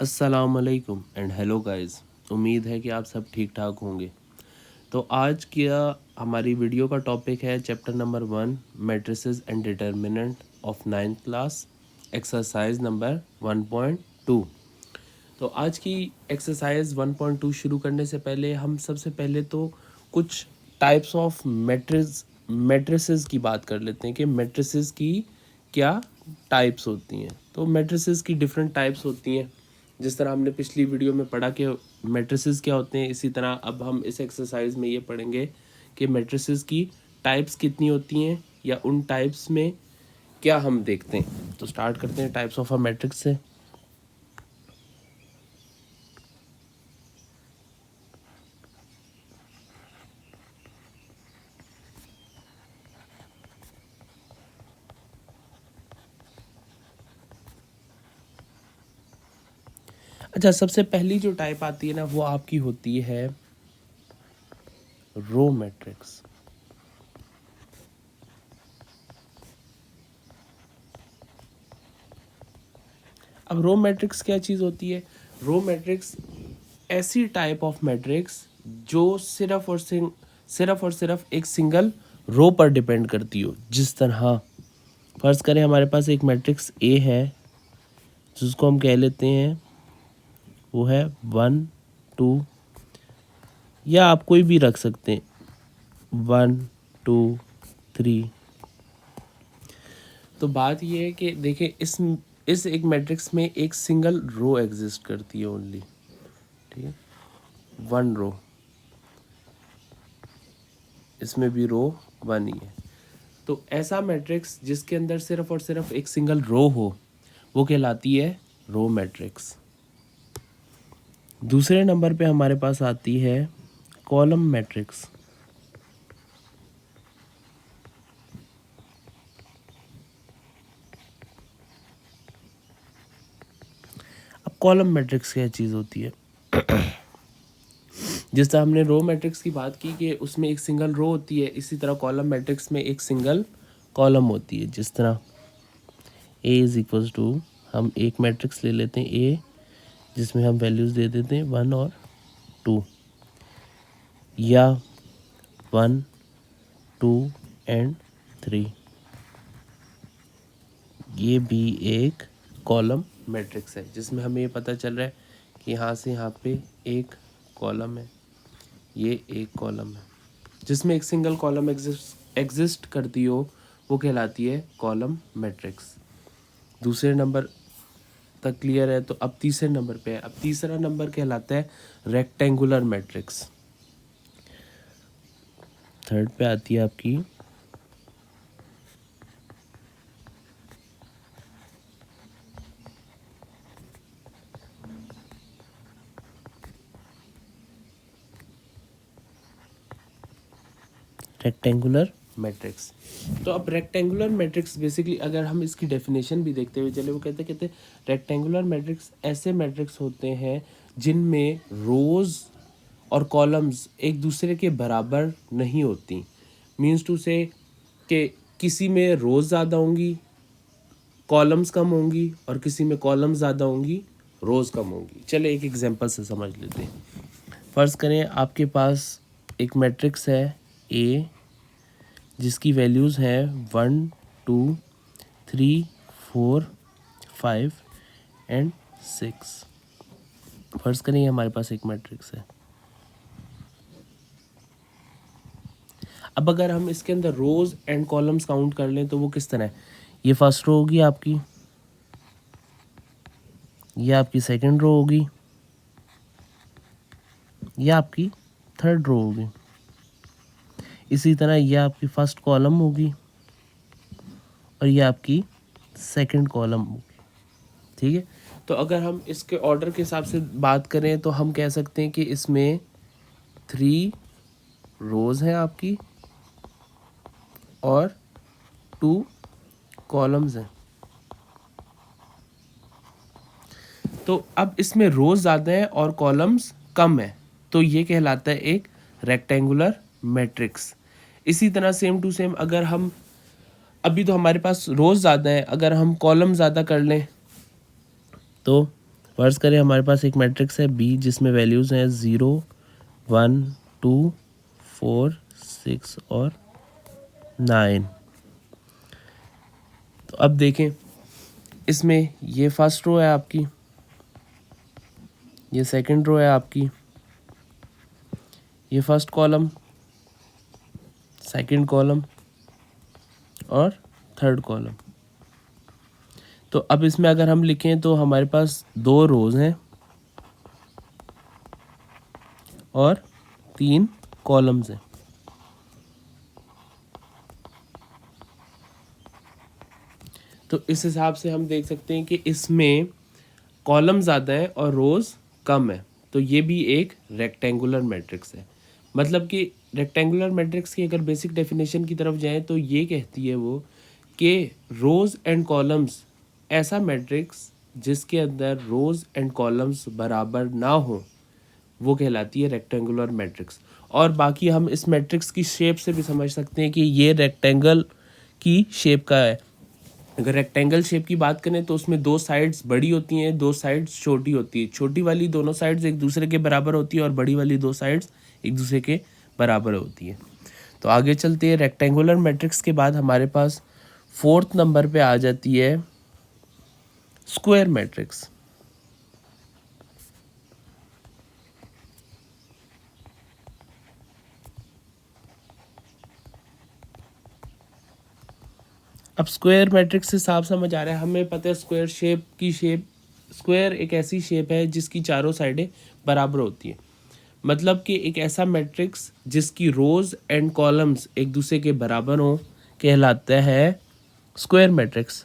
अस्सलामुअलैकुम and hello guys. उम्मीद है कि आप सब ठीक ठाक होंगे। तो आज की हमारी वीडियो का टॉपिक है chapter number 1 matrices and determinant of 9th class, exercise number 1.2। तो आज की एक्सरसाइज 1.2 शुरू करने से पहले हम सबसे पहले तो कुछ टाइप्स ऑफ मैट्रिसेस की बात कर लेते हैं कि मैट्रिसेस की क्या टाइप्स होती हैं। तो मैट्रिसेस की डिफरेंट टाइप्स होती हैं। जिस तरह हमने पिछली वीडियो में पढ़ा कि मैट्रिसेस क्या होते हैं, इसी तरह अब हम इस एक्सरसाइज में ये पढ़ेंगे कि मैट्रिसेस की टाइप्स कितनी होती हैं या उन टाइप्स में क्या हम देखते हैं। तो स्टार्ट करते हैं टाइप्स ऑफ अ मैट्रिक्स से। अच्छा, सबसे पहली जो टाइप आती है ना वो आपकी होती है रो मैट्रिक्स। अब रो मैट्रिक्स क्या चीज़ होती है? रो मैट्रिक्स ऐसी टाइप ऑफ मैट्रिक्स जो सिर्फ एक सिंगल रो पर डिपेंड करती हो। जिस तरह फर्ज करें हमारे पास एक मैट्रिक्स ए है जिसको हम कह लेते हैं वो है 1 2, या आप कोई भी रख सकते हैं 1 2 3। तो बात ये है कि देखिए इस एक मैट्रिक्स में एक सिंगल रो एग्जिस्ट करती है ओनली। ठीक है, 1 रो, इसमें भी रो 1 ही है। तो ऐसा मैट्रिक्स जिसके अंदर सिर्फ और सिर्फ एक सिंगल रो हो वो कहलाती है रो मैट्रिक्स। दूसरे नंबर पे हमारे पास आती है कॉलम मैट्रिक्स। अब कॉलम मैट्रिक्स क्या चीज़ होती है? जिस तरह हमने रो मैट्रिक्स की बात की कि उसमें एक सिंगल रो होती है, इसी तरह कॉलम मैट्रिक्स में एक सिंगल कॉलम होती है। जिस तरह ए इज इक्वल्स टू, हम एक मैट्रिक्स ले लेते हैं ए जिसमें हम वैल्यूज़ दे देते हैं 1 और 2, या 1 2 एंड 3। ये भी एक कॉलम मैट्रिक्स है जिसमें हमें ये पता चल रहा है कि यहाँ से यहाँ पे एक कॉलम है, ये एक कॉलम है। जिसमें एक सिंगल कॉलम एग्जिस्ट करती हो वो कहलाती है कॉलम मैट्रिक्स। दूसरे नंबर तक क्लियर है? तो अब तीसरे नंबर पे है। अब तीसरा नंबर कहलाता है रेक्टेंगुलर मैट्रिक्स। थर्ड पे आती है आपकी रेक्टेंगुलर मैट्रिक्स। तो अब रेक्टेंगुलर मैट्रिक्स बेसिकली अगर हम इसकी डेफिनेशन भी देखते हुए चले, वो कहते रेक्टेंगुलर मैट्रिक्स ऐसे मैट्रिक्स होते हैं जिनमें रोज और कॉलम्स एक दूसरे के बराबर नहीं होती। मीन्स टू से कि किसी में रोज ज़्यादा होंगी, कॉलम्स कम होंगी, और किसी में कॉलम्स ज़्यादा होंगी, रोज कम होंगी। चले एक एग्जांपल से समझ लेते हैं। फ़र्ज़ करें आपके पास एक मैट्रिक्स है ए जिसकी वैल्यूज़ हैं 1 2 3 4 5 एंड 6। फर्ज करें ये हमारे पास एक मैट्रिक्स है। अब अगर हम इसके अंदर रोज एंड कॉलम्स काउंट कर लें तो वो किस तरह है? ये फर्स्ट रो होगी आपकी, ये आपकी सेकंड रो होगी, ये आपकी थर्ड रो होगी। इसी तरह ये आपकी फर्स्ट कॉलम होगी और ये आपकी सेकंड कॉलम होगी। ठीक है, तो अगर हम इसके ऑर्डर के हिसाब से बात करें तो हम कह सकते हैं कि इसमें 3 रोज हैं आपकी और 2 कॉलम्स हैं। तो अब इसमें रोज ज़्यादा है और कॉलम्स कम है, तो ये कहलाता है एक रेक्टेंगुलर मैट्रिक्स। इसी तरह सेम टू सेम अगर हम अभी तो हमारे पास रोज ज़्यादा है, अगर हम कॉलम ज़्यादा कर लें तो फर्ज करें हमारे पास एक मैट्रिक्स है बी जिसमें वैल्यूज़ हैं 0 1 2 4 6 और 9। तो अब देखें इसमें ये फर्स्ट रो है आपकी, ये सेकंड रो है आपकी, ये फर्स्ट कॉलम, सेकंड कॉलम और थर्ड कॉलम। तो अब इसमें अगर हम लिखें तो हमारे पास 2 रोज़ हैं और 3 कॉलम्स हैं। तो इस हिसाब से हम देख सकते हैं कि इसमें कॉलम ज़्यादा है और रोज़ कम है, तो ये भी एक रेक्टेंगुलर मैट्रिक्स है। मतलब कि रेक्टेंगुलर मैट्रिक्स की अगर बेसिक डेफिनेशन की तरफ जाएं तो ये कहती है वो कि रोज़ एंड कॉलम्स, ऐसा मैट्रिक्स जिसके अंदर रोज़ एंड कॉलम्स बराबर ना हो वो कहलाती है रेक्टेंगुलर मैट्रिक्स। और बाकी हम इस मैट्रिक्स की शेप से भी समझ सकते हैं कि ये रेक्टेंगल की शेप का है। अगर रेक्टेंगल शेप की बात करें तो उसमें 2 साइड्स बड़ी होती हैं, 2 साइड्स छोटी होती है। छोटी वाली दोनों साइड्स एक दूसरे के बराबर होती है और बड़ी वाली 2 साइड्स एक दूसरे के बराबर होती है। तो आगे चलते हैं, रेक्टेंगुलर मैट्रिक्स के बाद हमारे पास 4th नंबर पे आ जाती है स्क्वायर मैट्रिक्स। अब स्क्वायर मैट्रिक्स से साफ समझ आ रहा है, हमें पता है स्क्वायर स्क्वायर एक ऐसी शेप है जिसकी चारों साइडें बराबर होती है। मतलब कि एक ऐसा मैट्रिक्स जिसकी रोज एंड कॉलम्स एक दूसरे के बराबर हों कहलाता है स्क्वायर मैट्रिक्स।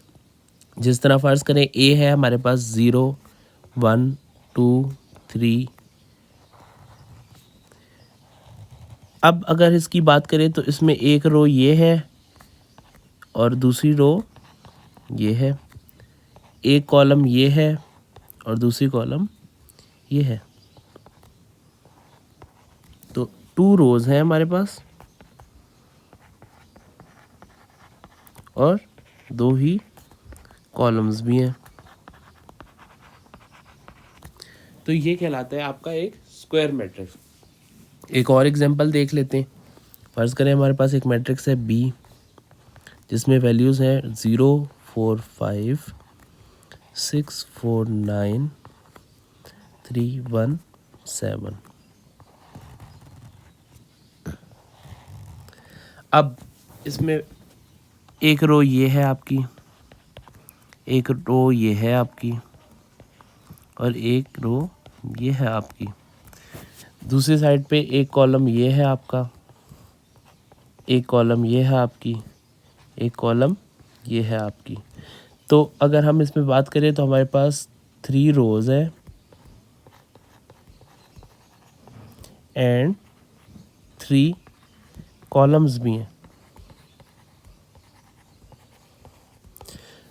जिस तरह फर्ज करें ए है हमारे पास 0 1 2 3। अब अगर इसकी बात करें तो इसमें एक रो ये है और दूसरी रो ये है, एक कॉलम ये है और दूसरी कॉलम ये है। तो 2 रोज हैं हमारे पास और 2 ही कॉलम्स भी हैं। तो ये कहलाता है आपका एक स्क्वायर मैट्रिक्स। एक और एग्जांपल देख लेते हैं। फर्ज करें हमारे पास एक मैट्रिक्स है बी जिसमें वैल्यूज़ हैं 0 4 5 6 4 9 3 1 7। अब इसमें एक रो ये है आपकी, एक रो ये है आपकी और एक रो ये है आपकी। दूसरी साइड पे एक कॉलम ये है आपका, एक कॉलम ये है आपकी, एक कॉलम ये है आपकी। तो अगर हम इसमें बात करें तो हमारे पास 3 रोज है एंड 3 कॉलम्स भी हैं।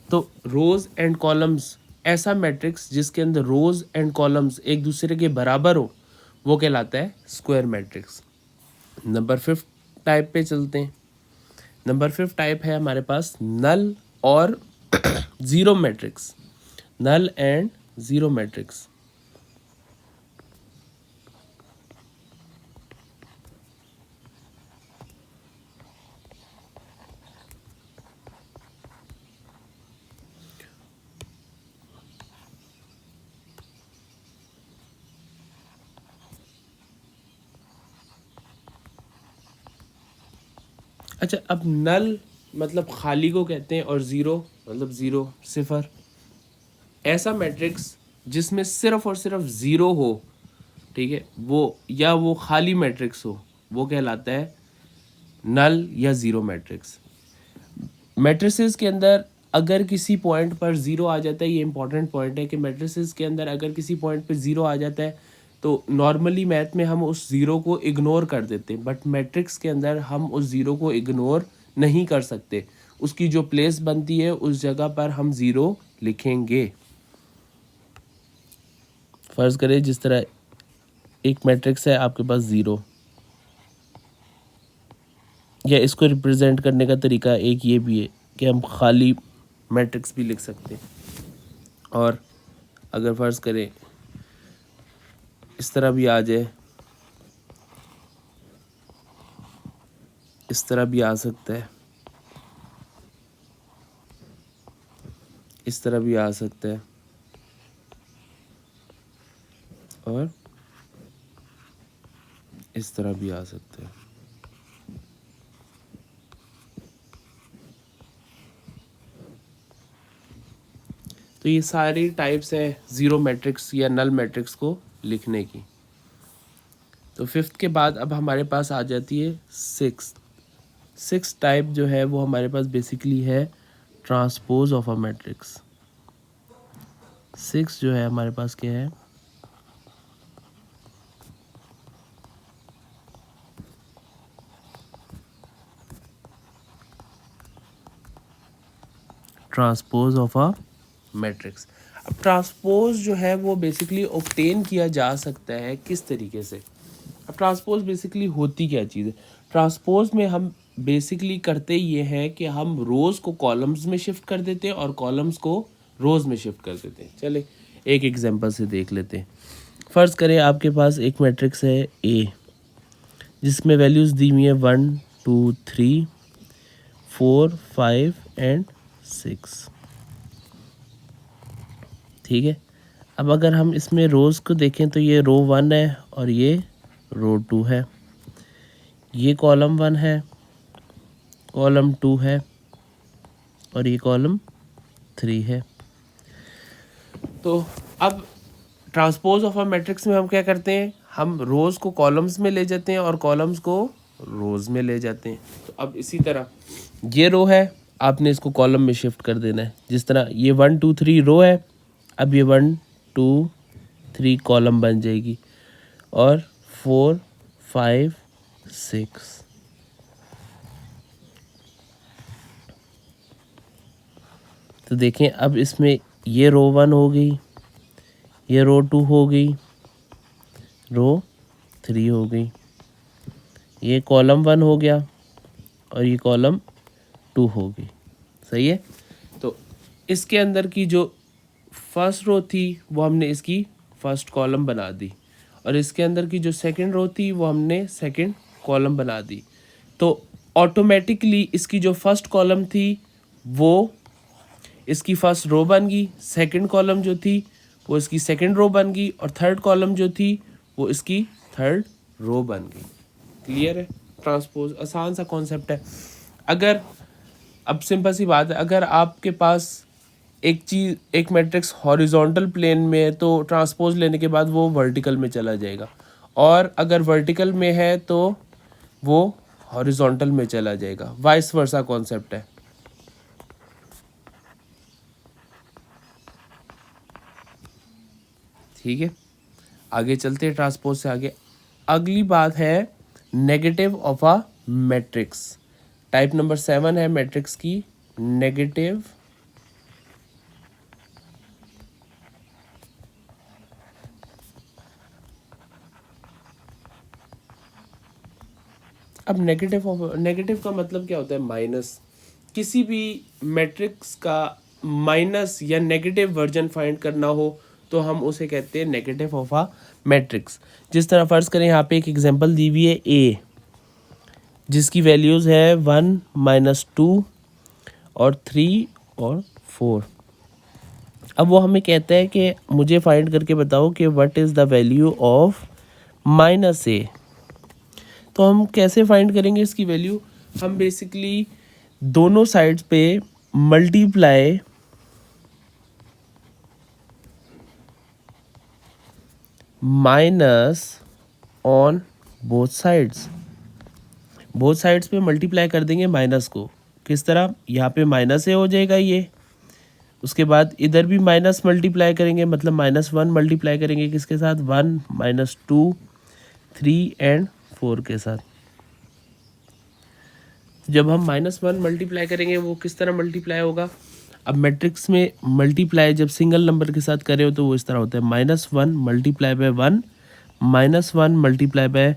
तो रोज एंड कॉलम्स, ऐसा मैट्रिक्स जिसके अंदर रोज एंड कॉलम्स एक दूसरे के बराबर हो वो कहलाता है स्क्वायर मैट्रिक्स। नंबर 5 टाइप पे चलते हैं। नंबर 5 टाइप है हमारे पास नल और zero matrix, null and zero matrix. अच्छा, अब नल मतलब खाली को कहते हैं और ज़ीरो मतलब ज़ीरो, सिफर। ऐसा मैट्रिक्स जिसमें सिर्फ और सिर्फ ज़ीरो हो, ठीक है, वो या वो खाली मैट्रिक्स हो वो कहलाता है नल या ज़ीरो मैट्रिक्स। मैट्रिसेस के अंदर अगर किसी पॉइंट पर ज़ीरो आ जाता है, ये इंपॉर्टेंट पॉइंट है कि मैट्रिसेस के अंदर अगर किसी पॉइंट पर ज़ीरो आ जाता है तो नॉर्मली मैथ में हम उस ज़ीरो को इग्नोर कर देते हैं, बट मैट्रिक्स के अंदर हम उस ज़ीरो को इग्नोर नहीं कर सकते। उसकी जो प्लेस बनती है उस जगह पर हम ज़ीरो लिखेंगे। फ़र्ज़ करें जिस तरह एक मैट्रिक्स है आपके पास 0, या इसको रिप्रेजेंट करने का तरीका एक ये भी है कि हम खाली मैट्रिक्स भी लिख सकते हैं। और अगर फर्ज करें इस तरह भी आ जाए, इस तरह भी आ सकता है, इस तरह भी आ सकता है, और इस तरह भी आ सकता है। तो ये सारी टाइप्स है ज़ीरो मैट्रिक्स या नल मैट्रिक्स को लिखने की। तो फिफ्थ के बाद अब हमारे पास आ जाती है सिक्स टाइप जो है वो हमारे पास बेसिकली है transpose of a matrix. Six जो है हमारे पास क्या है, ट्रांसपोज ऑफ अ मैट्रिक्स। अब ट्रांसपोज जो है वो बेसिकली ऑब्टेन किया जा सकता है किस तरीके से। अब ट्रांसपोज बेसिकली होती क्या चीज़ है, ट्रांसपोज में हम बेसिकली करते ये हैं कि हम रोज़ को कॉलम्स में शिफ्ट कर देते हैं और कॉलम्स को रोज़ में शिफ्ट कर देते हैं। चले एक एग्जांपल से देख लेते हैं। फ़र्ज़ करें आपके पास एक मैट्रिक्स है ए जिसमें वैल्यूज़ दी हुई है 1 2 3 4 5 एंड 6। ठीक है, अब अगर हम इसमें रोज़ को देखें तो ये रो 1 है और ये रो 2 है, ये कॉलम 1 है, कॉलम 2 है और ये कॉलम 3 है। तो अब ट्रांसपोज ऑफ अ मैट्रिक्स में हम क्या करते हैं, हम रोज़ को कॉलम्स में ले जाते हैं और कॉलम्स को रोज़ में ले जाते हैं। तो अब इसी तरह ये रो है, आपने इसको कॉलम में शिफ्ट कर देना है। जिस तरह ये 1 2 3 रो है, अब ये 1 2 3 कॉलम बन जाएगी और 4 5 6। तो देखें अब इसमें ये रो 1 हो गई, ये रो 2 हो गई, रो 3 हो गई, ये कॉलम 1 हो गया और ये कॉलम 2 हो गई। सही है, तो इसके अंदर की जो फर्स्ट रो थी वो हमने इसकी फर्स्ट कॉलम बना दी और इसके अंदर की जो सेकंड रो थी वो हमने सेकंड कॉलम बना दी। तो ऑटोमेटिकली इसकी जो फर्स्ट कॉलम थी वो इसकी फर्स्ट रो बन गई, सेकंड कॉलम जो थी वो इसकी सेकंड रो बन गई और थर्ड कॉलम जो थी वो इसकी थर्ड रो बन गई। क्लियर है, ट्रांसपोज आसान सा कॉन्सेप्ट है। अगर अब सिंपल सी बात है, अगर आपके पास एक मैट्रिक्स हॉरिजॉन्टल प्लेन में है तो ट्रांसपोज लेने के बाद वो वर्टिकल में चला जाएगा, और अगर वर्टिकल में है तो वो हॉरिजॉन्टल में चला जाएगा। वाइस वर्सा कॉन्सेप्ट है। ठीक है, आगे चलते हैं ट्रांसपोज से आगे। अगली बात है negative of a matrix. Type number 7 है मैट्रिक्स की नेगेटिव अब नेगेटिव का मतलब क्या होता है, माइनस। किसी भी मैट्रिक्स का माइनस या नेगेटिव वर्जन फाइंड करना हो तो हम उसे कहते हैं नेगेटिव ऑफ अ मैट्रिक्स। जिस तरह फर्ज करें यहाँ पे एक एग्जांपल दी हुई है ए जिसकी वैल्यूज़ है 1 -2 और 3 और 4। अब वो हमें कहता है कि मुझे फाइंड करके बताओ कि what is the value of -a। तो हम कैसे फाइंड करेंगे इसकी वैल्यू, हम बेसिकली दोनों साइड्स पे multiply minus on both sides पे मल्टीप्लाई कर देंगे माइनस को। किस तरह, यहाँ पे माइनस ए हो जाएगा ये, उसके बाद इधर भी माइनस मल्टीप्लाई करेंगे, मतलब -1 मल्टीप्लाई करेंगे किसके साथ, 1 -2 3 एंड 4 के साथ। जब हम -1 मल्टीप्लाई करेंगे वो किस तरह मल्टीप्लाई होगा, अब मैट्रिक्स में मल्टीप्लाई जब सिंगल नंबर के साथ करे हो तो वो इस तरह होता है -1 multiply bye 1 -1 multiply by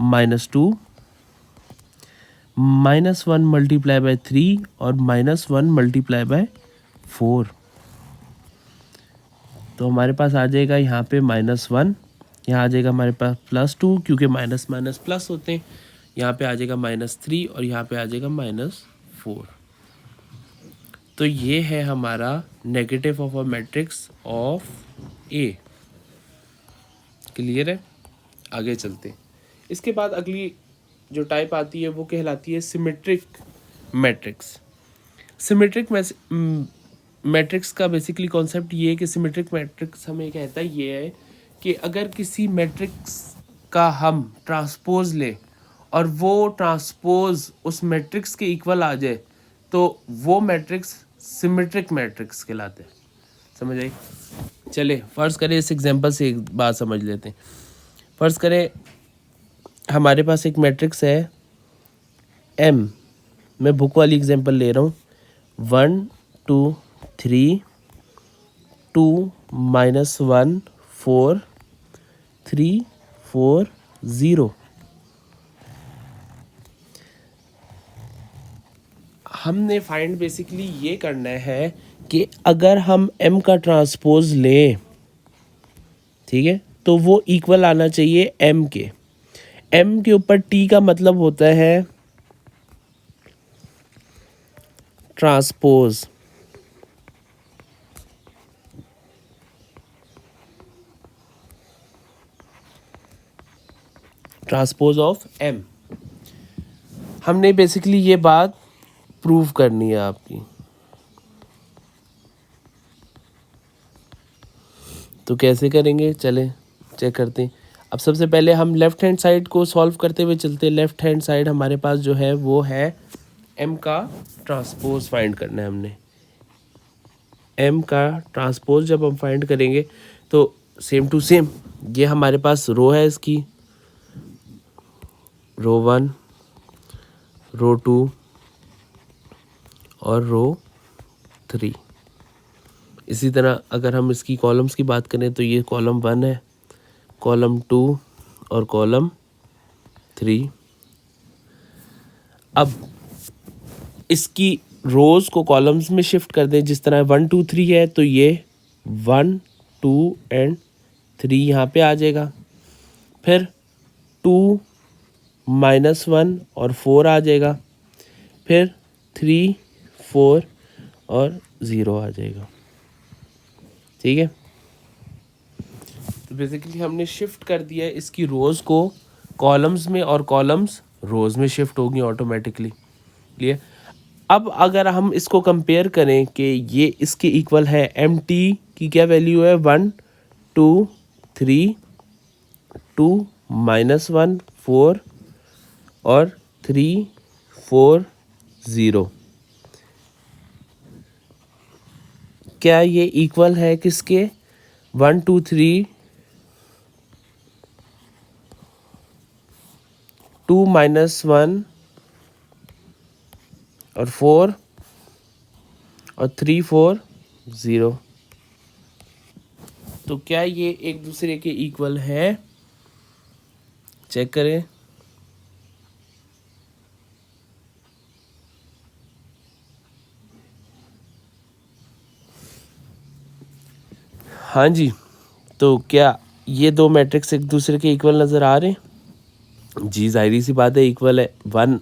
-2 -1 multiply bye 3 और -1 मल्टीप्लाई बाय 4। तो हमारे पास आ जाएगा यहाँ पे -1, यहाँ आ जाएगा हमारे पास +2 क्योंकि माइनस माइनस प्लस होते हैं, यहाँ पे आ जाएगा -3 और यहाँ पे आ जाएगा -4। तो ये है हमारा negative of a matrix of A. Clear है? आगे चलते हैं। इसके बाद अगली जो टाइप आती है वो कहलाती है सिमेट्रिक मैट्रिक्स। सिमेट्रिक मैट्रिक्स का बेसिकली कॉन्सेप्ट ये है कि सिमेट्रिक मैट्रिक्स हमें कहता है ये है कि अगर किसी मैट्रिक्स का हम ट्रांसपोज लें और वो ट्रांसपोज उस मैट्रिक्स के इक्वल आ जाए तो वो मैट्रिक्स सिमेट्रिक मैट्रिक्स कहलाते हैं। समझ आई? चले फर्ज करें, इस एग्जांपल से एक बात समझ लेते हैं। फर्ज करें हमारे पास एक मैट्रिक्स है एम, मैं बुक वाली एग्जांपल ले रहा हूँ, 1 2 3 2 -1 4 3 4 0। हमने फाइंड बेसिकली ये करना है कि अगर हम m का ट्रांसपोज लें, ठीक है, तो वो इक्वल आना चाहिए m के। m के ऊपर t का मतलब होता है ट्रांसपोज। Transpose of m। हमने बेसिकली ये बात प्रूव करनी है आपकी। तो कैसे करेंगे, चलें चेक करते हैं। अब सबसे पहले हम लेफ़्ट हैंड साइड को सॉल्व करते हुए चलते हैं। लेफ़्ट हैंड साइड हमारे पास जो है वो है m का ट्रांसपोज फाइंड करना है हमने। m का ट्रांसपोज जब हम फाइंड करेंगे तो सेम टू सेम ये हमारे पास रो है, इसकी रो 1 रो 2 और रो 3। इसी तरह अगर हम इसकी कॉलम्स की बात करें तो ये कॉलम 1 है, कॉलम 2 और कॉलम 3। अब इसकी रोज़ को कॉलम्स में शिफ्ट कर दें। जिस तरह 1 2 3 है तो ये 1 2 एंड 3 यहाँ पे आ जाएगा। फिर 2 -1 और 4 आ जाएगा। फिर 3 4 और 0 आ जाएगा। ठीक है, तो बेसिकली हमने शिफ्ट कर दिया है इसकी रोज़ को कॉलम्स में और कॉलम्स रोज़ में शिफ्ट होगी ऑटोमेटिकली। क्लियर? अब अगर हम इसको कंपेयर करें कि ये इसके इक्वल है, एम टी की क्या वैल्यू है, 1 2 3 2 -1 4 और 3 4 0। क्या ये इक्वल है किसके, 1 2 3 2 -1 और 4 और 3 4 0। तो क्या ये एक दूसरे के इक्वल है? चेक करें। हाँ जी, तो क्या ये दो मैट्रिक्स एक दूसरे के इक्वल नज़र आ रहे हैं? जी जाहिर सी बात है, इक्वल है। 1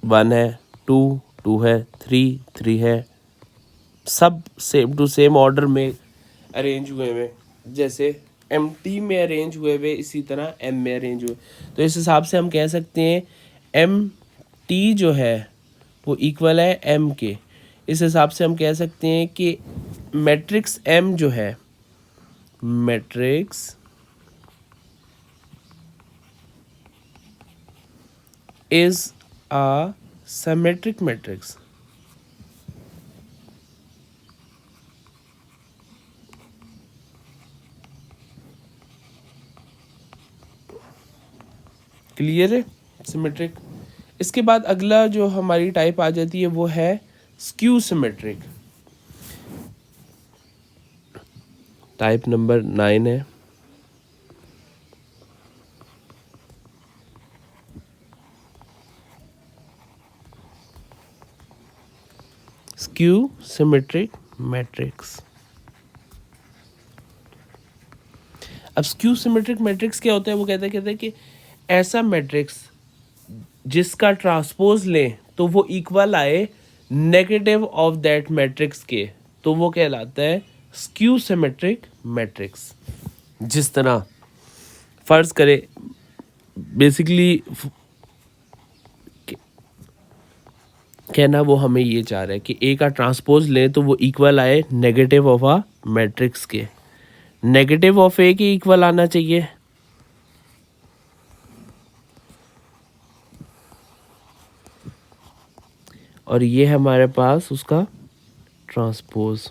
1 है, 2 2 है, 3 3 है, सब सेम टू सेम ऑर्डर में अरेंज हुए हुए, जैसे एम टी में अरेंज हुए हुए इसी तरह एम में अरेंज हुए। तो इस हिसाब से हम कह सकते हैं एम टी जो है वो इक्वल है एम के। इस हिसाब से हम कह सकते हैं कि मैट्रिक्स एम जो है, matrix is a symmetric matrix. Clear है? सिमेट्रिक। इसके बाद अगला जो हमारी टाइप आ जाती है वो है स्क्यू सिमेट्रिक। टाइप नंबर 9 है। Skew symmetric matrix. अब स्क्यू सिमेट्रिक मैट्रिक्स क्या होता है, वो कहते हैं कि ऐसा मैट्रिक्स जिसका ट्रांसपोज लें तो वो इक्वल आए नेगेटिव ऑफ दैट मैट्रिक्स के, तो वो कहलाता है स्क्यू सिमेट्रिक मैट्रिक्स। जिस तरह फर्ज करें, बेसिकली कहना वो हमें ये चाह रहा है कि ए का ट्रांसपोज लें तो वो इक्वल आए नेगेटिव ऑफ अ मैट्रिक्स के। नेगेटिव ऑफ ए के इक्वल आना चाहिए, और ये है हमारे पास उसका ट्रांसपोज।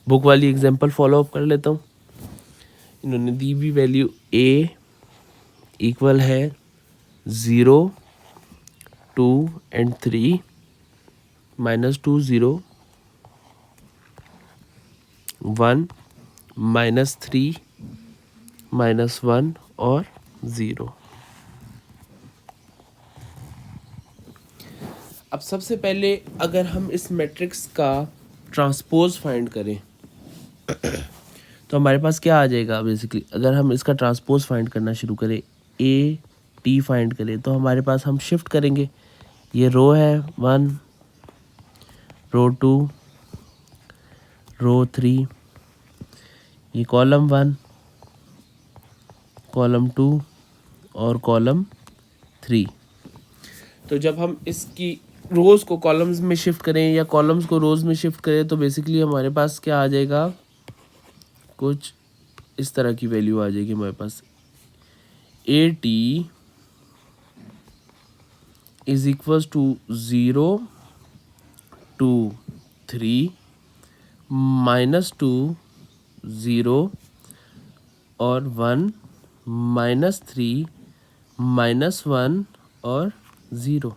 बुक वाली एग्जांपल फॉलो अप कर लेता हूँ। इन्होंने दी हुई वैल्यू ए इक्वल है 0, 2 एंड 3, -2, 0, 1, -3, -1 और 0। अब सबसे पहले अगर हम इस मैट्रिक्स का ट्रांसपोज फाइंड करें तो हमारे पास क्या आ जाएगा। बेसिकली अगर हम इसका ट्रांसपोज फाइंड करना शुरू करें, ए टी फाइंड करें, तो हमारे पास हम शिफ्ट करेंगे। ये रो है 1, रो 2, रो 3, ये कॉलम 1, कॉलम 2 और कॉलम 3। तो जब हम इसकी रोज को कॉलम्स में शिफ्ट करें या कॉलम्स को रोज में शिफ्ट करें तो बेसिकली हमारे पास क्या आ जाएगा, कुछ इस तरह की वैल्यू आ जाएगी हमारे पास। A T is equal to 0, 2, 3, -2, 0 और 1, -3, -1 और 0।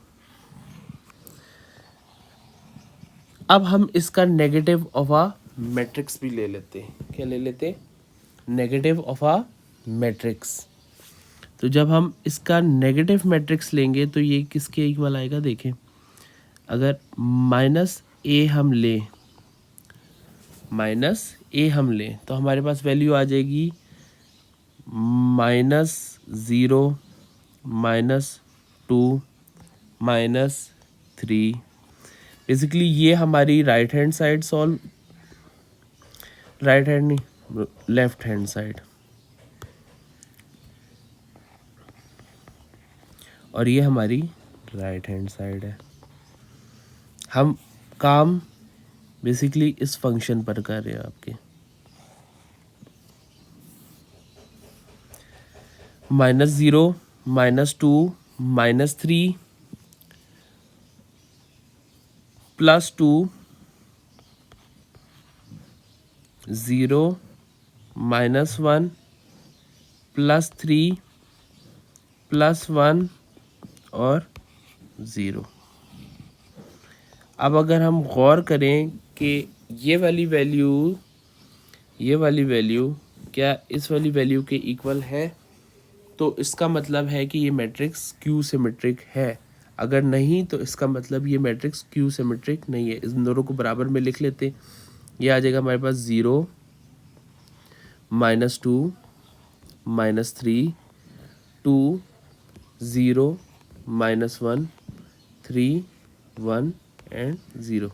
अब हम इसका नेगेटिव ऑफ आ मैट्रिक्स भी ले लेते हैं। क्या ले लेते हैं? Negative of a matrix. तो जब हम इसका नेगेटिव मैट्रिक्स लेंगे तो ये किसके इक्वल आएगा, देखें। अगर -a हम लें, -a हम लें तो हमारे पास वैल्यू आ जाएगी -0, -2, -3। बेसिकली ये हमारी right hand side solve, right hand नहीं, लेफ्ट हैंड साइड, और ये हमारी राइट हैंड साइड है। हम काम बेसिकली इस फंक्शन पर कर रहे हैं आपके। -0, -2, -3, +2, 0, -1, +3, +1 और 0। अब अगर हम गौर करें कि ये वाली वैल्यू क्या इस वाली वैल्यू के इक्वल है, तो इसका मतलब है कि ये मैट्रिक्स क्यू सिमेट्रिक है। अगर नहीं तो इसका मतलब ये मैट्रिक्स क्यू सिमेट्रिक नहीं है। इन दोनों को बराबर में लिख लेते। ये आ जाएगा हमारे पास 0, -2, -3, 2, 0, -1, 3, 1 एंड 0।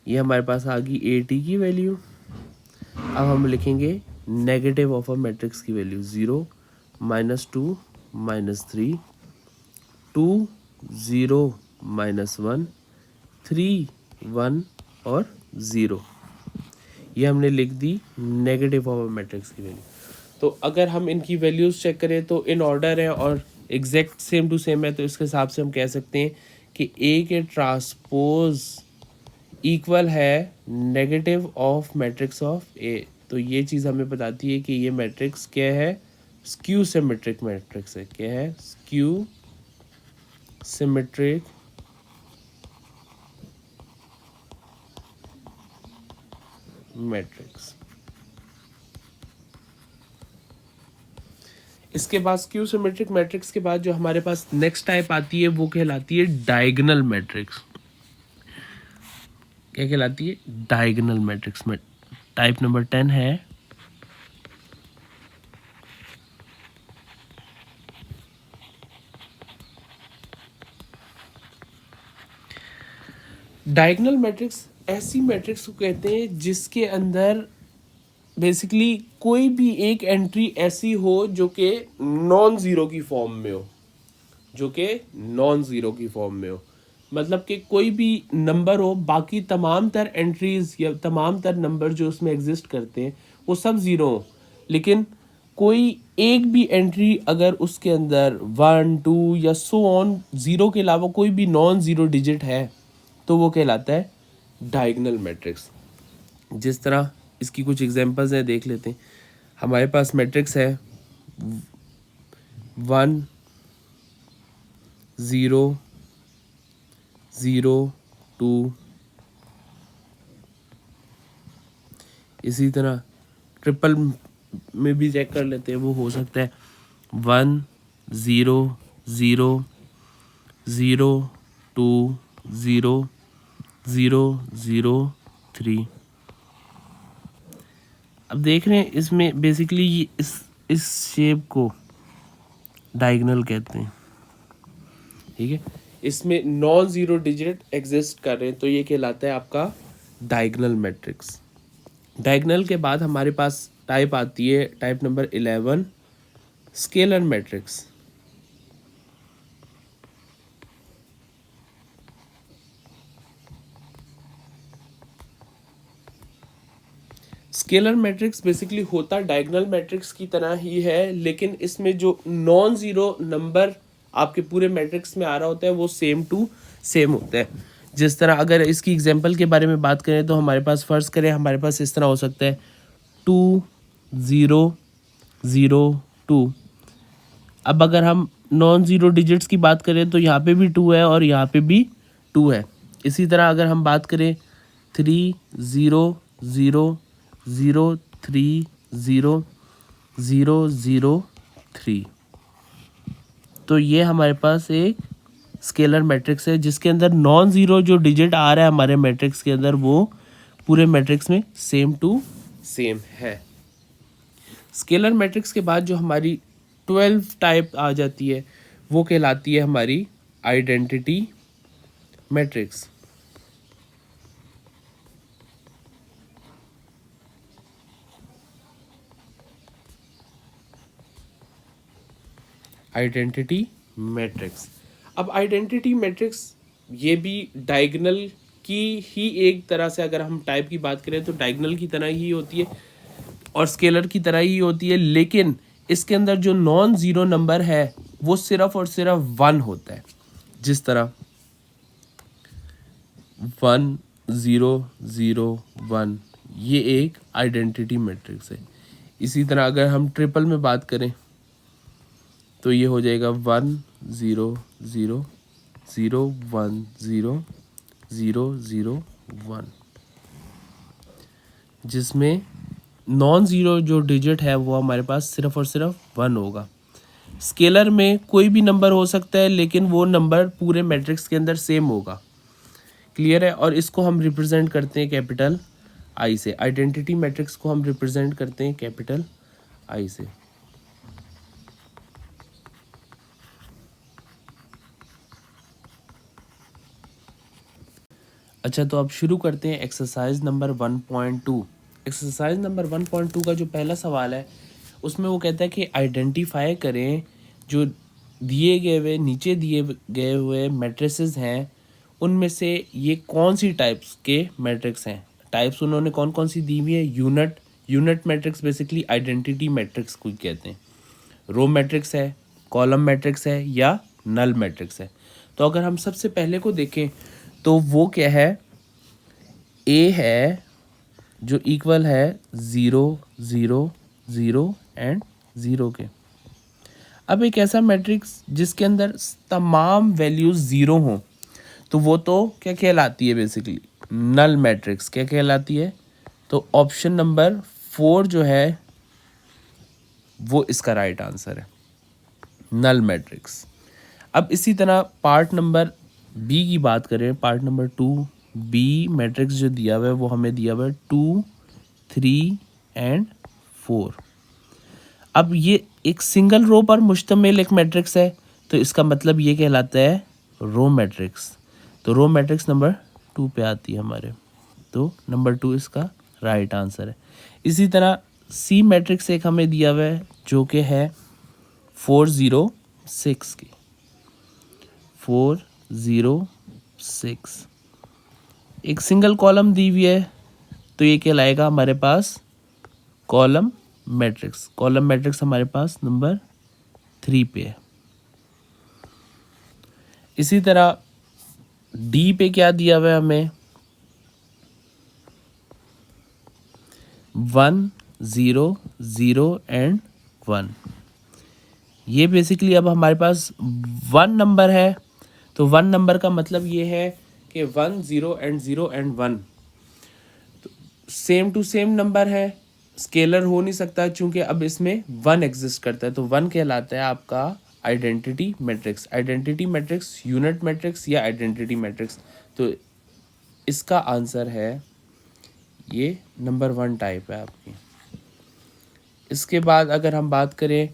ये हमारे पास आ गई ए टी की वैल्यू। अब हम लिखेंगे नेगेटिव ऑफ अ मैट्रिक्स की वैल्यू 0, -2, -3, 2, 0, -1, 3, 1 और 0। ये हमने लिख दी नेगेटिव ऑफ अ मैट्रिक्स की वैल्यू। तो अगर हम इनकी वैल्यूज़ चेक करें तो इन ऑर्डर है और एग्जैक्ट सेम टू सेम है, तो इसके हिसाब से हम कह सकते हैं कि ए के ट्रांसपोज इक्वल है नेगेटिव ऑफ मैट्रिक्स ऑफ ए। तो ये चीज़ हमें बताती है कि ये मैट्रिक्स क्या है, स्क्यू सिमेट्रिक मैट्रिक्स है। क्या है? Skew symmetric matrix. इसके बाद स्क्यू सिमेट्रिक मैट्रिक्स के बाद जो हमारे पास नेक्स्ट टाइप आती है वो कहलाती है डायगोनल मैट्रिक्स। क्या कहलाती है? डायगोनल मैट्रिक्स में। टाइप नंबर 10 है डायगोनल मैट्रिक्स। ऐसी मैट्रिक्स को कहते हैं जिसके अंदर बेसिकली कोई भी एक एंट्री ऐसी हो जो कि नॉन ज़ीरो की फॉर्म में हो, जो कि नॉन ज़ीरो की फॉर्म में हो। मतलब कि कोई भी नंबर हो, बाकी तमाम तर एंट्रीज या तमाम तर नंबर जो उसमें एग्जिस्ट करते हैं वो सब ज़ीरो हो, लेकिन कोई एक भी एंट्री अगर उसके अंदर 1 2 या सो ऑन ज़ीरो के अलावा कोई भी नॉन ज़ीरो डिजिट है तो वो कहलाता है डायगोनल मैट्रिक्स। जिस तरह इसकी कुछ एग्जांपल्स हैं, देख लेते हैं। हमारे पास मैट्रिक्स है 1 0 0 2। इसी तरह ट्रिपल में भी चेक कर लेते हैं, वो हो सकता है 1 0 0 0 2 0 0 0 3। अब देख रहे हैं इसमें बेसिकली इस शेप को डायगोनल कहते हैं, ठीक है। इसमें नॉन ज़ीरो डिजिट एग्जिस्ट कर रहे हैं तो ये कहलाता है आपका डायगोनल मैट्रिक्स। डायगोनल के बाद हमारे पास टाइप आती है, type number 11, scalar matrix. Scalar matrix basically होता डायगोनल मैट्रिक्स की तरह ही है, लेकिन इसमें जो नॉन ज़ीरो नंबर आपके पूरे मैट्रिक्स में आ रहा होता है वो सेम टू सेम होता है। जिस तरह अगर इसकी एग्जांपल के बारे में बात करें तो हमारे पास फ़र्ज़ करें हमारे पास इस तरह हो सकता है 2 0 0 2। अब अगर हम नॉन ज़ीरो डिजिट्स की बात करें तो यहाँ पे भी 2 है और यहाँ पे भी 2 है। इसी तरह अगर हम बात करें 3 0 0 0 3 0 0 0 3, तो ये हमारे पास एक स्केलर मैट्रिक्स है जिसके अंदर नॉन ज़ीरो जो डिजिट आ रहा है हमारे मैट्रिक्स के अंदर वो पूरे मैट्रिक्स में सेम टू सेम है। स्केलर मैट्रिक्स के बाद जो हमारी 12 टाइप आ जाती है वो कहलाती है हमारी आइडेंटिटी मैट्रिक्स। Identity matrix. अब आइडेंटिटी मैट्रिक्स ये भी डायगोनल की ही एक तरह से, अगर हम टाइप की बात करें तो डायगोनल की तरह ही होती है और स्केलर की तरह ही होती है, लेकिन इसके अंदर जो नॉन ज़ीरो नंबर है वो सिर्फ और सिर्फ 1 होता है। जिस तरह 1 0 0 1 ये एक आइडेंटिटी मैट्रिक्स है। इसी तरह अगर हम ट्रिपल में बात करें तो ये हो जाएगा 1 0 0 0 1 0 0 0 1, जिसमें नॉन ज़ीरो जो डिजिट है वो हमारे पास सिर्फ और सिर्फ 1 होगा। स्केलर में कोई भी नंबर हो सकता है लेकिन वो नंबर पूरे मैट्रिक्स के अंदर सेम होगा। क्लियर है। और इसको हम रिप्रेजेंट करते हैं कैपिटल आई से। आइडेंटिटी मैट्रिक्स को हम रिप्रेजेंट करते हैं कैपिटल आई से। अच्छा, तो अब शुरू करते हैं एक्सरसाइज नंबर 1.2। एक्सरसाइज नंबर 1.2 का जो पहला सवाल है उसमें वो कहता है कि आइडेंटिफाई करें जो दिए गए हुए नीचे दिए गए हुए मैट्रिसेस हैं उनमें से ये कौन सी टाइप्स के मैट्रिक्स हैं। टाइप्स उन्होंने कौन कौन सी दी हुई है। Unit matrix basically identity matrix को कहते हैं। रो मैट्रिक्स है, कॉलम मैट्रिक्स है या नल मैट्रिक्स है। तो अगर हम सबसे पहले को देखें तो वो क्या है, ए है जो इक्वल है 0 0 0 एंड 0 के। अब एक ऐसा मैट्रिक्स जिसके अंदर तमाम वैल्यूज 0 हों तो वो तो क्या कहलाती है, बेसिकली नल मैट्रिक्स। क्या कहलाती है? तो ऑप्शन नंबर 4 जो है वो इसका राइट आंसर है, नल मैट्रिक्स। अब इसी तरह पार्ट नंबर बी की बात करें, पार्ट नंबर 2 बी मैट्रिक्स जो दिया हुआ है वो हमें दिया हुआ है 2, 3 एंड 4। अब ये एक सिंगल रो पर मुश्तमिल एक मैट्रिक्स है, तो इसका मतलब ये कहलाता है रो मैट्रिक्स। तो रो मैट्रिक्स नंबर 2 पे आती है हमारे, तो नंबर 2 इसका राइट आंसर है। इसी तरह सी मैट्रिक्स एक हमें दिया हुआ है जो कि है 4 0 6 की, 4 0 6 एक सिंगल कॉलम दी हुई है, तो ये कहलाएगा हमारे पास कॉलम मैट्रिक्स। कॉलम मैट्रिक्स हमारे पास नंबर 3 पे है। इसी तरह डी पे क्या दिया हुआ है हमें 1 0 0 एंड 1। ये बेसिकली अब हमारे पास 1 नंबर है, तो 1 नंबर का मतलब ये है कि 1 0 and 0 and 1 same to same number है, स्केलर हो नहीं सकता चूंकि अब इसमें 1 एग्जिस्ट करता है, तो 1 कहलाता है आपका identity matrix. Identity matrix unit matrix या आइडेंटिटी मैट्रिक्स, तो इसका आंसर है ये नंबर 1 टाइप है आपकी। इसके बाद अगर हम बात करें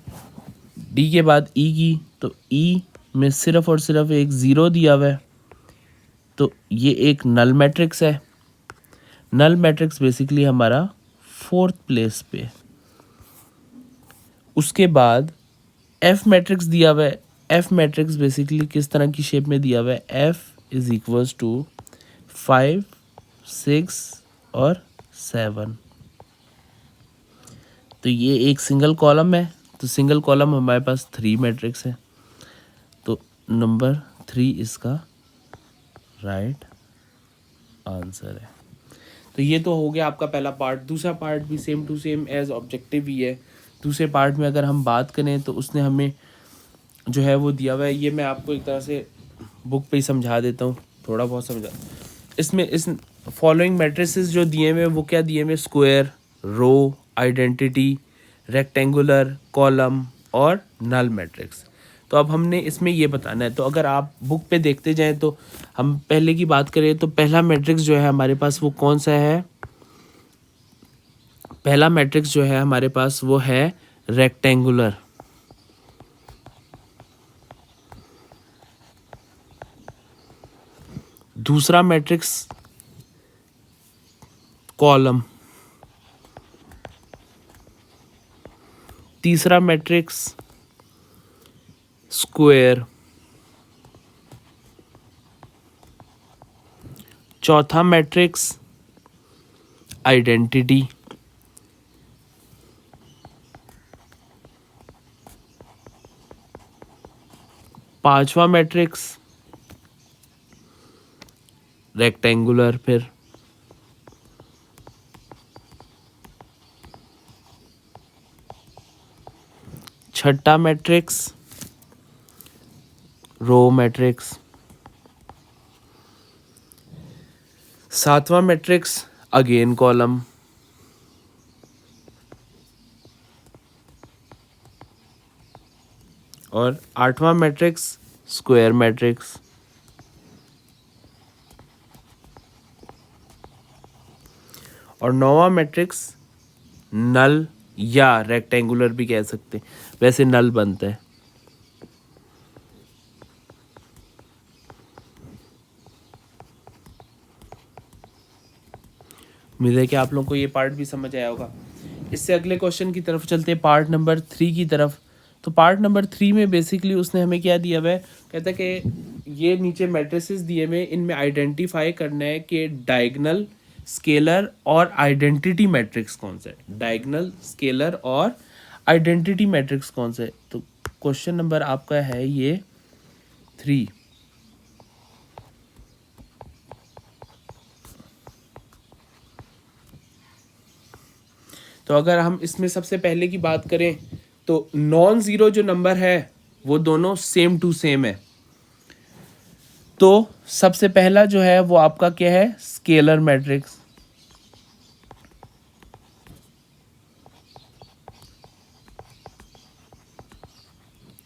डी के बाद ई की, तो ई में सिर्फ और सिर्फ एक 0 दिया हुआ है, तो ये एक नल मैट्रिक्स है। नल मैट्रिक्स बेसिकली हमारा 4th प्लेस पे। उसके बाद एफ मैट्रिक्स दिया हुआ है। एफ मैट्रिक्स बेसिकली किस तरह की शेप में दिया हुआ है, एफ इज इक्वल्स टू 5 6 और 7। तो ये एक सिंगल कॉलम है, तो सिंगल कॉलम हमारे पास 3 मैट्रिक्स है, तो नंबर 3 इसका राइट आंसर है। तो ये तो हो गया आपका पहला पार्ट। दूसरा पार्ट भी same to same as objective ही है। दूसरे पार्ट में अगर हम बात करें तो उसने हमें जो है वो दिया हुआ है, ये मैं आपको एक तरह से बुक पे ही समझा देता हूँ, थोड़ा बहुत समझा। इसमें इस फॉलोइंग मैट्रिसेस जो दिए हुए वो क्या दिए हुए, स्क्वायर, रो, आइडेंटिटी, रेक्टेंगुलर, कॉलम और नल मैट्रिक्स। तो अब हमने इसमें ये बताना है, तो अगर आप बुक पे देखते जाएं तो हम पहले की बात करें तो पहला मैट्रिक्स जो है हमारे पास वो कौन सा है, पहला मैट्रिक्स जो है हमारे पास वो है रेक्टेंगुलर। दूसरा मैट्रिक्स कॉलम, तीसरा मैट्रिक्स स्क्वायर, चौथा मैट्रिक्स आइडेंटिटी, पांचवा मैट्रिक्स रेक्टेंगुलर, फिर छठा मैट्रिक्स रो मैट्रिक्स, सातवां मैट्रिक्स अगेन कॉलम, और आठवां मैट्रिक्स स्क्वायर मैट्रिक्स। और नौवां मैट्रिक्स नल या रेक्टेंगुलर भी कह सकते हैं, वैसे नल बनता है। उम्मीद है कि आप लोगों को ये पार्ट भी समझ आया होगा। इससे अगले क्वेश्चन की तरफ चलते हैं, पार्ट नंबर 3 की तरफ। तो पार्ट नंबर 3 में बेसिकली उसने हमें क्या दिया हुआ है, कहता है कि ये नीचे मैट्रिसेस दिए हुए, इनमें आइडेंटिफाई करना है कि डायगोनल, स्केलर और आइडेंटिटी मैट्रिक्स कौन सा है। डायगोनल, स्केलर और आइडेंटिटी मैट्रिक्स कौन सा है। तो क्वेश्चन नंबर आपका है ये 3। तो अगर हम इसमें सबसे पहले की बात करें तो नॉन ज़ीरो जो नंबर है वो दोनों सेम टू सेम है। तो सबसे पहला जो है वो आपका क्या है, स्केलर मैट्रिक्स।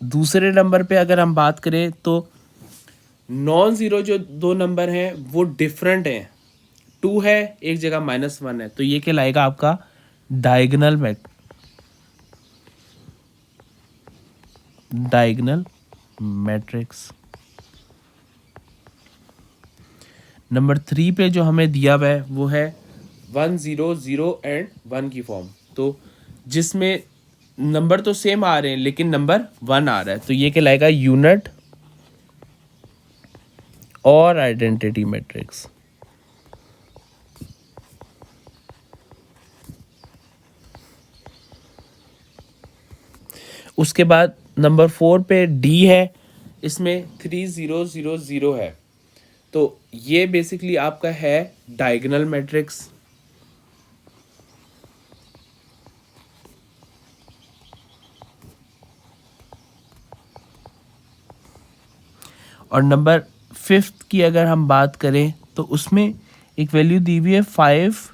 दूसरे नंबर पे अगर हम बात करें तो नॉन ज़ीरो जो दो नंबर हैं वो डिफरेंट हैं, 2 है एक जगह -1 है, तो ये कहलाएगा आपका डायगोनल मैट्रिक्स। नंबर 3 पे जो हमें दिया हुआ है वो है 1 0 0 एंड 1 की फॉर्म, तो जिसमें नंबर तो सेम आ रहे हैं लेकिन नंबर 1 आ रहा है, तो ये कहलाएगा यूनिट और आइडेंटिटी मैट्रिक्स। उसके बाद नंबर 4 पे डी है, इसमें 3 0 0 0 है, तो ये बेसिकली आपका है डायगोनल मैट्रिक्स। और नंबर 5 की अगर हम बात करें तो उसमें एक वैल्यू दी हुई है 5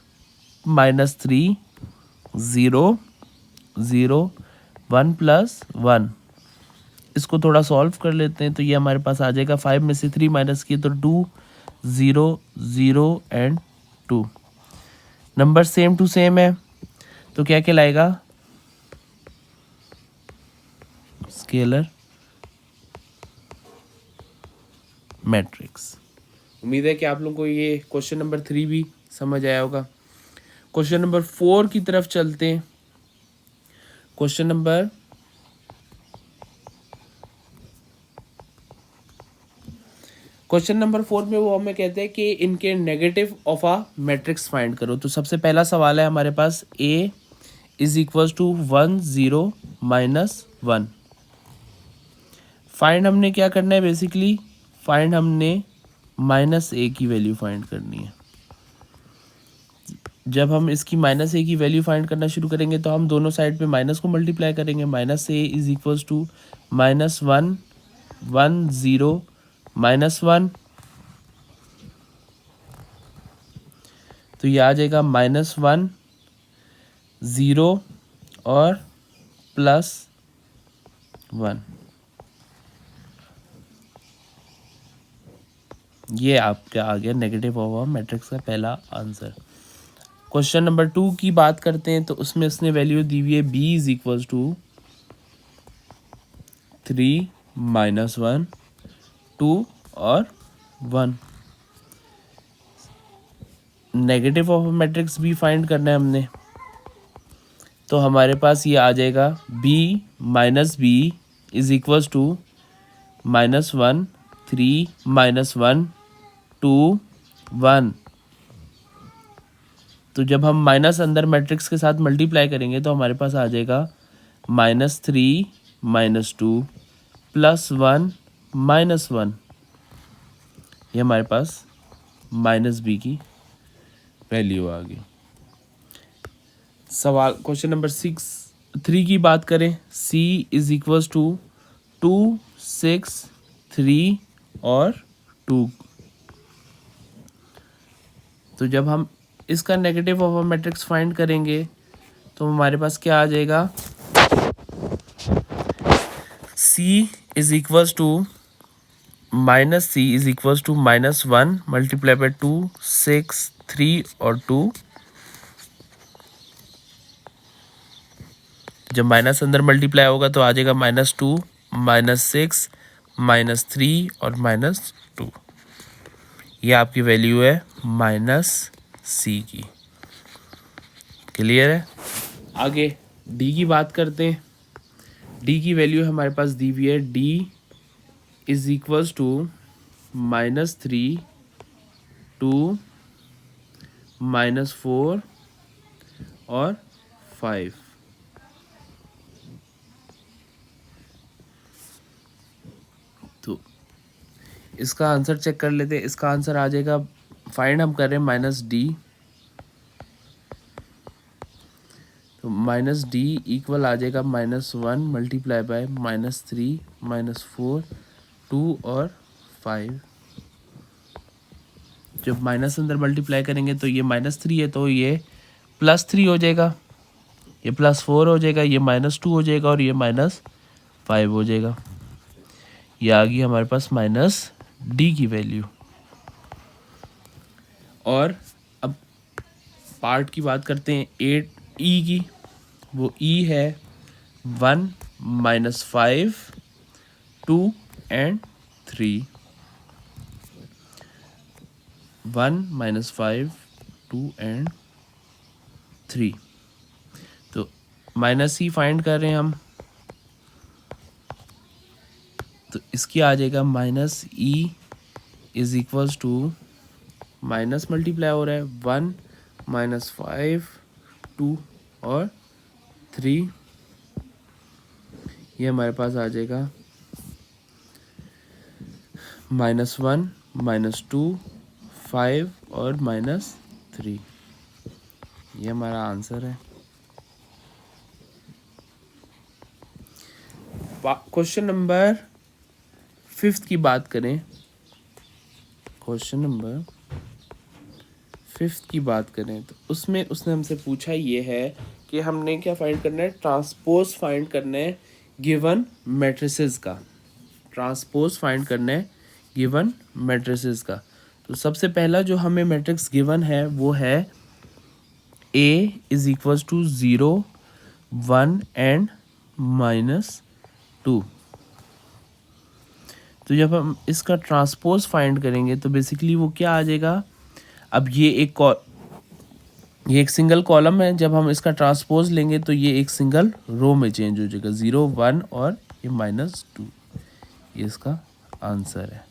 -3 0 0 1 + 1। इसको थोड़ा सॉल्व कर लेते हैं, तो ये हमारे पास आ जाएगा 5 में से 3 माइनस किए तो 2 0 0 and 2। Number same to same है, तो क्या कहलाएगा स्केलर मैट्रिक्स। उम्मीद है कि आप लोगों को ये क्वेश्चन नंबर 3 भी समझ आया होगा। क्वेश्चन नंबर 4 की तरफ चलते हैं। क्वेश्चन नंबर 4 में वो हमें कहते हैं कि इनके negative of a matrix find करो। तो सबसे पहला सवाल है हमारे पास A is equal to 1 0 -1। Find हमने क्या करना है, बेसिकली फाइंड हमने -a की वैल्यू फाइंड करनी है। जब हम इसकी -a की वैल्यू फाइंड करना शुरू करेंगे तो हम दोनों साइड पे माइनस को मल्टीप्लाई करेंगे। -a इज इक्वल टू -1 1 0 -1, तो ये आ जाएगा -1 0 और +1। ये आपका आ गया नेगेटिव ऑफ मैट्रिक्स का पहला आंसर। क्वेश्चन नंबर 2 की बात करते हैं, तो उसमें उसने वैल्यू दी हुई है b इज इक्वल टू 3 -1 2 और 1। नेगेटिव ऑफ मैट्रिक्स भी फाइंड करना है हमने, तो हमारे पास ये आ जाएगा b -b is equal to -1 3 -1 2 1। तो जब हम माइनस अंदर मैट्रिक्स के साथ मल्टीप्लाई करेंगे तो हमारे पास आ जाएगा -3 -2 +1 -1। ये हमारे पास -b की वैल्यू आ गई। सवाल क्वेश्चन नंबर 3 की बात करें, c इज इक्वल टू 2 6 3 और 2। तो जब हम इसका नेगेटिव ऑफ मैट्रिक्स फाइंड करेंगे तो हमारे पास क्या आ जाएगा, c is equal to -1 multiply by 2 6 3 और 2। जब माइनस अंदर मल्टीप्लाई होगा तो आ जाएगा -2 -6 -3 और -2। ये आपकी वैल्यू है -c की। क्लियर है। आगे d की बात करते हैं। d की वैल्यू हमारे पास दी हुई है, d इज इक्वल्स टू -3 2 -4 और 5। तो इसका आंसर चेक कर लेते हैं। इसका आंसर आ जाएगा, फाइंड हम कर रहे हैं -d, तो -d इक्वल आ जाएगा -1 मल्टीप्लाई बाय -3 -4 2 और 5। जब माइनस अंदर मल्टीप्लाई करेंगे तो ये -3 है तो ये +3 हो जाएगा, ये +4 हो जाएगा, ये -2 हो जाएगा और ये -5 हो जाएगा। ये आ गई हमारे पास डी की वैल्यू। और अब पार्ट की बात करते हैं 8 ई की। वो ई है 1 -5 2 एंड 3। 1 -5 2 एंड 3। तो माइनस ई फाइंड कर रहे हैं हम, तो इसकी आ जाएगा minus E is equals to, minus multiply हो रहा है 1 -5 2 और 3। ये हमारे पास आ जाएगा -1 -2 5 और -3। ये हमारा आंसर है। क्वेश्चन नंबर 5 की बात करें, क्वेश्चन नंबर 5 की बात करें तो उसमें उसने हमसे पूछा ये है कि हमने क्या फाइंड करना है, ट्रांसपोज फाइंड करना है गिवन मैट्रिसेस का। ट्रांसपोज फाइंड करना है गिवन मैट्रिसेस का। तो सबसे पहला जो हमें मैट्रिक्स गिवन है वो है A is equals to 0 1 and -2। तो जब हम इसका ट्रांसपोज फाइंड करेंगे तो बेसिकली वो क्या आ जाएगा, अब ये एक सिंगल कॉलम है, जब हम इसका ट्रांसपोज लेंगे तो ये एक सिंगल रो में चेंज हो जाएगा, 0 1 और ये -2। ये इसका आंसर है।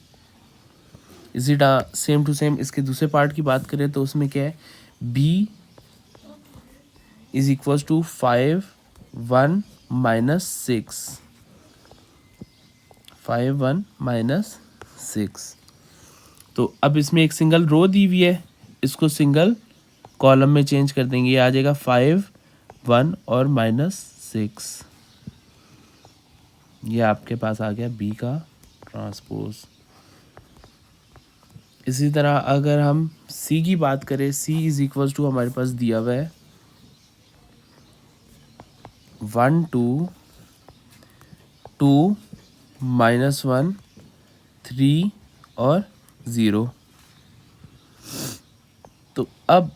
इसी सेम टू सेम इसके दूसरे पार्ट की बात करें तो उसमें क्या है, B इज इक्वल्स टू 5 1 -6। 5 1 -6। तो अब इसमें एक सिंगल रो दी हुई है, इसको सिंगल कॉलम में चेंज कर देंगे, ये आ जाएगा 5 1 और -6। ये आपके पास आ गया B का ट्रांसपोज। इसी तरह अगर हम C की बात करें, C इज इक्वल्स टू हमारे पास दिया हुआ है 1 2 2 -1 3 और 0। तो अब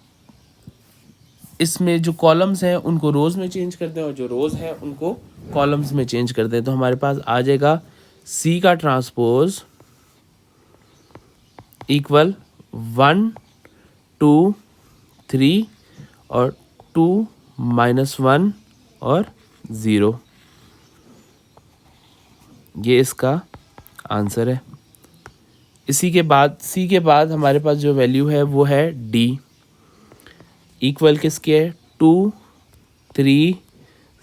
इसमें जो कॉलम्स हैं उनको रोज में चेंज करते हैं और जो रोज हैं उनको कॉलम्स में चेंज करते हैं। तो हमारे पास आ जाएगा C का ट्रांसपोज इक्वल 1 2 3 और 2 -1 और 0। ये इसका आंसर है। इसी के बाद C के बाद हमारे पास जो वैल्यू है वो है D इक्वल किसके है, 2 3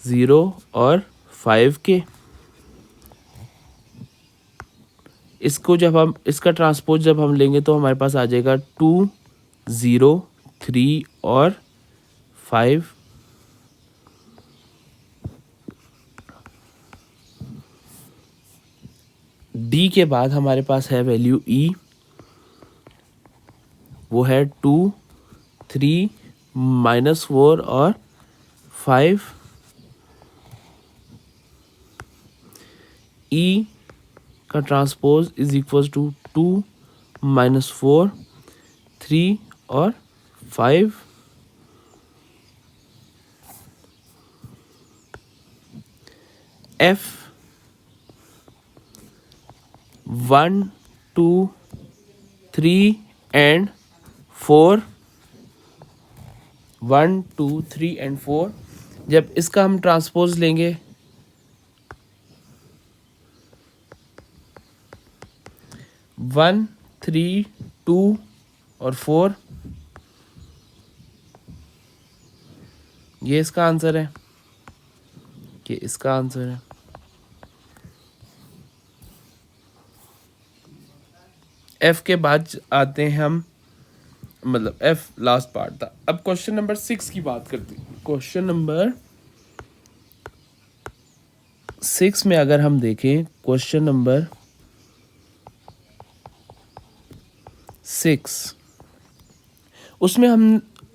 0 और 5 के। इसको जब हम इसका ट्रांसपोज जब हम लेंगे तो हमारे पास आ जाएगा 2 0 3 और 5। D के बाद हमारे पास है वैल्यू E, वो है 2 3 -4 और 5। E का ट्रांसपोज इज इक्वल टू 2 -4 3 और 5। F 1 2 3 and 4। 1 2 3 एंड 4। जब इसका हम ट्रांसपोज लेंगे 1 3 2 और 4, ये इसका आंसर है, ये इसका आंसर है। F के बाद आते हैं हम, मतलब F लास्ट पार्ट था। अब क्वेश्चन नंबर 6 की बात करते हैं। क्वेश्चन नंबर 6 में अगर हम देखें, क्वेश्चन नंबर 6 उसमें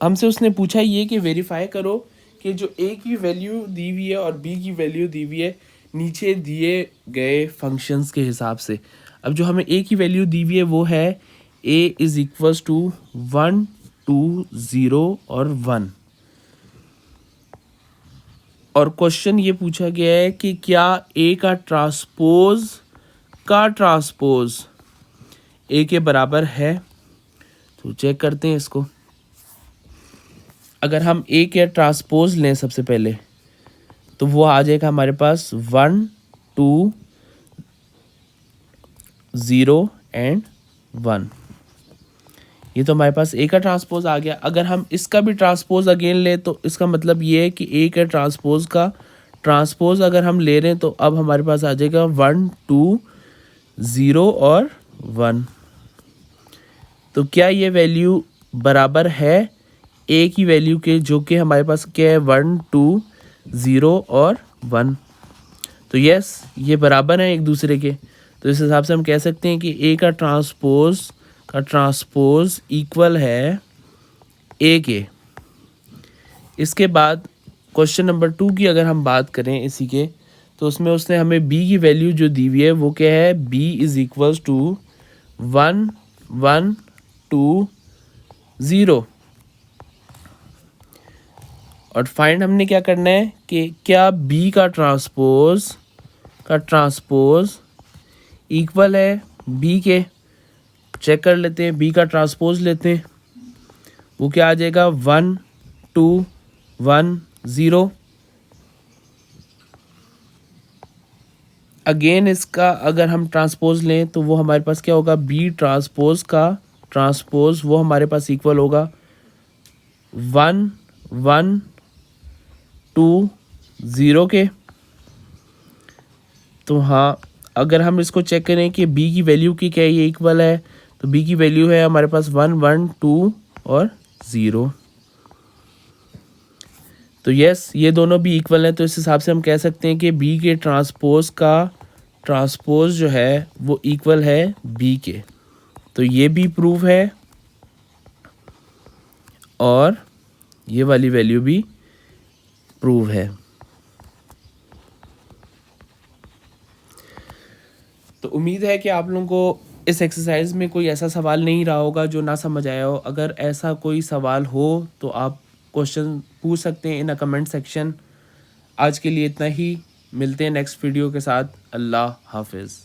हमसे उसने पूछा ये कि वेरीफाई करो कि जो A की वैल्यू दी हुई है और B की वैल्यू दी हुई है नीचे दिए गए फंक्शंस के हिसाब से। अब जो हमें ए की वैल्यू दी हुई है वो है ए इज इक्वल्स टू 1 2 0 और 1। और क्वेश्चन ये पूछा गया है कि क्या ए का ट्रांसपोज ए के बराबर है। तो चेक करते हैं इसको। अगर हम ए के ट्रांसपोज लें सबसे पहले तो वो आ जाएगा हमारे पास 1 2 0 एंड 1। ये तो हमारे पास ए का ट्रांसपोज आ गया। अगर हम इसका भी ट्रांसपोज अगेन ले तो इसका मतलब ये है कि ए के ट्रांसपोज का ट्रांसपोज अगर हम ले रहे हैं तो अब हमारे पास आ जाएगा 1 2 0 और 1। तो क्या ये वैल्यू बराबर है ए की वैल्यू के, जो कि हमारे पास क्या है 1 2 0 और 1। तो यस, ये बराबर हैं एक दूसरे के। तो इस हिसाब से हम कह सकते हैं कि ए का ट्रांसपोज इक्वल है ए के। इसके बाद क्वेश्चन नंबर 2 की अगर हम बात करें इसी के, तो उसमें उसने हमें बी की वैल्यू जो दी हुई है वो क्या है, बी इज इक्वल्स टू 1 1 2 0। और फाइंड हमने क्या करना है कि क्या बी का ट्रांसपोज इक्वल है बी के। चेक कर लेते हैं, बी का ट्रांसपोज लेते हैं, वो क्या आ जाएगा 1 2 1 0। अगेन इसका अगर हम ट्रांसपोज लें तो वो हमारे पास क्या होगा, बी ट्रांसपोज का ट्रांसपोज वो हमारे पास इक्वल होगा 1 1 2 0 के। तो हाँ, अगर हम इसको चेक करें कि बी की वैल्यू की क्या ये इक्वल है, तो बी की वैल्यू है हमारे पास 1 1 2 और 0। तो यस, ये दोनों भी इक्वल हैं। तो इस हिसाब से हम कह सकते हैं कि बी के ट्रांसपोज जो है वो इक्वल है बी के। तो ये भी प्रूव है और ये वाली वैल्यू भी प्रूव है। तो उम्मीद है कि आप लोगों को इस एक्सरसाइज में कोई ऐसा सवाल नहीं रहा होगा जो ना समझ आया हो। अगर ऐसा कोई सवाल हो तो आप क्वेश्चन पूछ सकते हैं इन अ कमेंट सेक्शन। आज के लिए इतना ही, मिलते हैं नेक्स्ट वीडियो के साथ। अल्लाह हाफिज़।